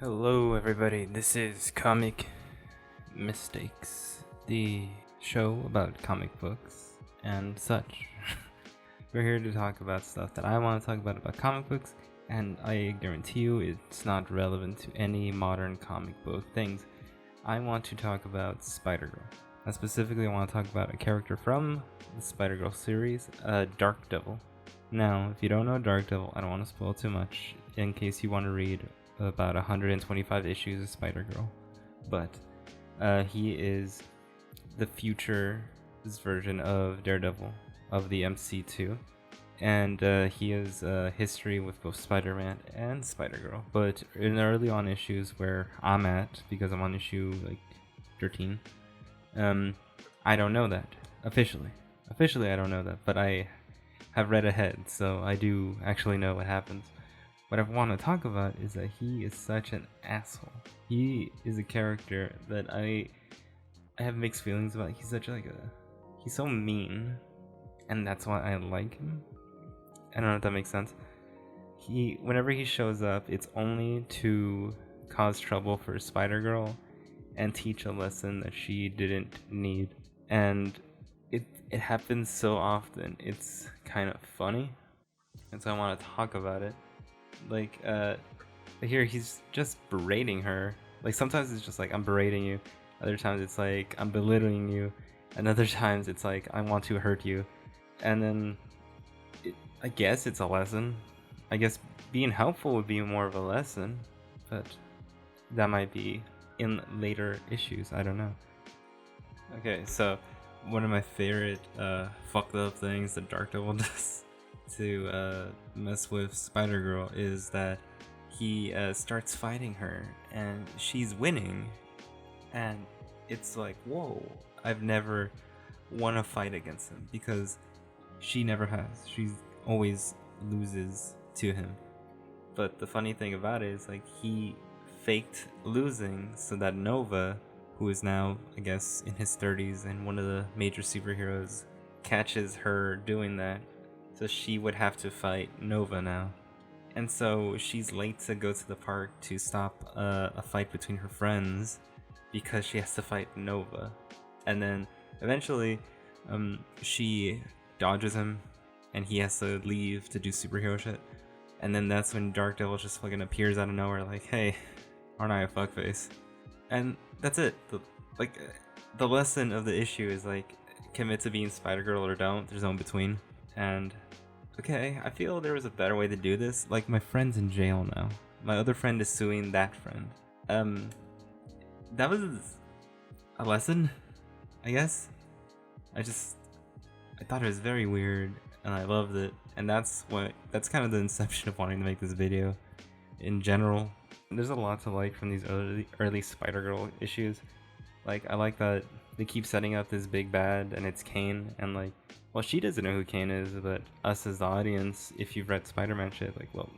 Hello, everybody. This is Comic Mistakes, the show about comic books and such. We're here to talk about stuff that I want to talk about comic books, and I guarantee you it's not relevant to any modern comic book things. I want to talk about Spider-Girl. And specifically, I want to talk about a character from the Spider-Girl series, Darkdevil. Now, if you don't know Darkdevil, I don't want to spoil too much in case you want to read about 125 issues of Spider-Girl, but he is the future's version of Daredevil of the MC2, and he has history with both Spider-Man and Spider-Girl. But in the early on issues where I'm at, because I'm on issue like 13, I don't know that officially. I don't know that, but I have read ahead, so I do actually know what happens. What I want to talk about is that he is such an asshole. He is a character that I have mixed feelings about. He's he's so mean, and that's why I like him. I don't know if that makes sense. Whenever he shows up, it's only to cause trouble for Spider-Girl and teach a lesson that she didn't need. And it happens so often. It's kind of funny, and so I want to talk about it. Here he's just berating her. Like, sometimes it's just like, I'm berating you. Other times it's like, I'm belittling you. And other times it's like, I want to hurt you. And then I guess it's a lesson. I guess being helpful would be more of a lesson, but that might be in later issues. I don't know. Okay, so one of my favorite fucked up things that Darkdevil does to mess with Spider-Girl is that he starts fighting her and she's winning, and it's like, whoa, I've never won a fight against him, because she never has. She always loses to him. But the funny thing about it is, like, he faked losing so that Nova, who is now, I guess, in his 30s and one of the major superheroes, catches her doing that. So she would have to fight Nova now. And so she's late to go to the park to stop a fight between her friends because she has to fight Nova. And then eventually she dodges him and he has to leave to do superhero shit. And then that's when Darkdevil just fucking appears out of nowhere like, hey, aren't I a fuckface? And that's it. The lesson of the issue is like, commit to being Spider-Girl or don't. There's no in between. And okay, I feel there was a better way to do this. Like, my friend's in jail now. My other friend is suing that friend. That was a lesson, I guess. I thought it was very weird, and I loved it. And that's kind of the inception of wanting to make this video in general. There's a lot to like from these early Spider-Girl issues. Like, I like that they keep setting up this big bad, and it's Kane, and like, well, she doesn't know who Kane is, but us as the audience, if you've read Spider-Man shit, like, well,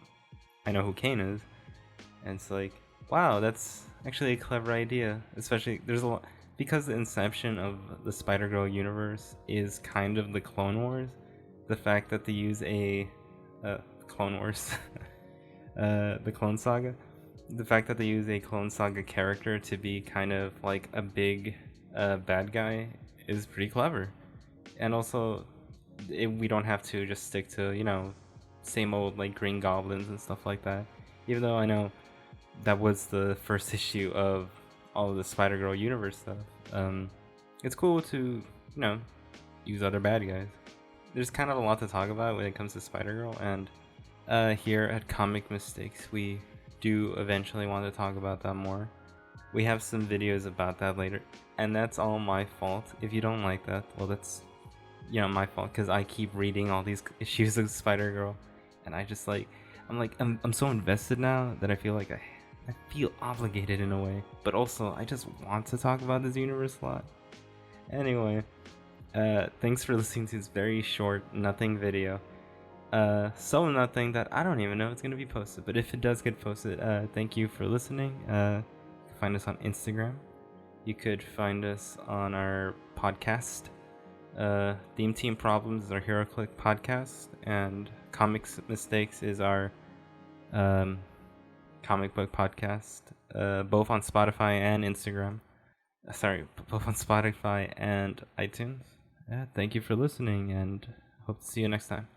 I know who Kane is. And it's like, wow, that's actually a clever idea. Especially, there's a lot, because the inception of the Spider-Girl universe is kind of the Clone Wars. The fact that they use Clone Wars, the Clone Saga. The fact that they use a Clone Saga character to be kind of like a big bad guy is pretty clever. And also, we don't have to just stick to, same old like Green Goblins and stuff like that. Even though I know that was the first issue of all of the Spider-Girl universe stuff. It's cool to, use other bad guys. There's kind of a lot to talk about when it comes to Spider-Girl, and here at Comic Mistakes, we do eventually want to talk about that more. We have some videos about that later, and that's all my fault. If you don't like that, well, that's my fault, because I keep reading all these issues of Spider-Girl, and I'm so invested now that I feel like I feel obligated in a way, but also I just want to talk about this universe a lot. Anyway, thanks for listening to this very short nothing video. So nothing that I don't even know if it's gonna be posted, but if it does get posted, thank you for listening. You can find us on Instagram. You could find us on our podcast. Theme Team Problems is our HeroClick podcast, and Comics Mistakes is our comic book podcast, both on Spotify and Instagram. Sorry, both on Spotify and iTunes. Yeah, thank you for listening, and hope to see you next time.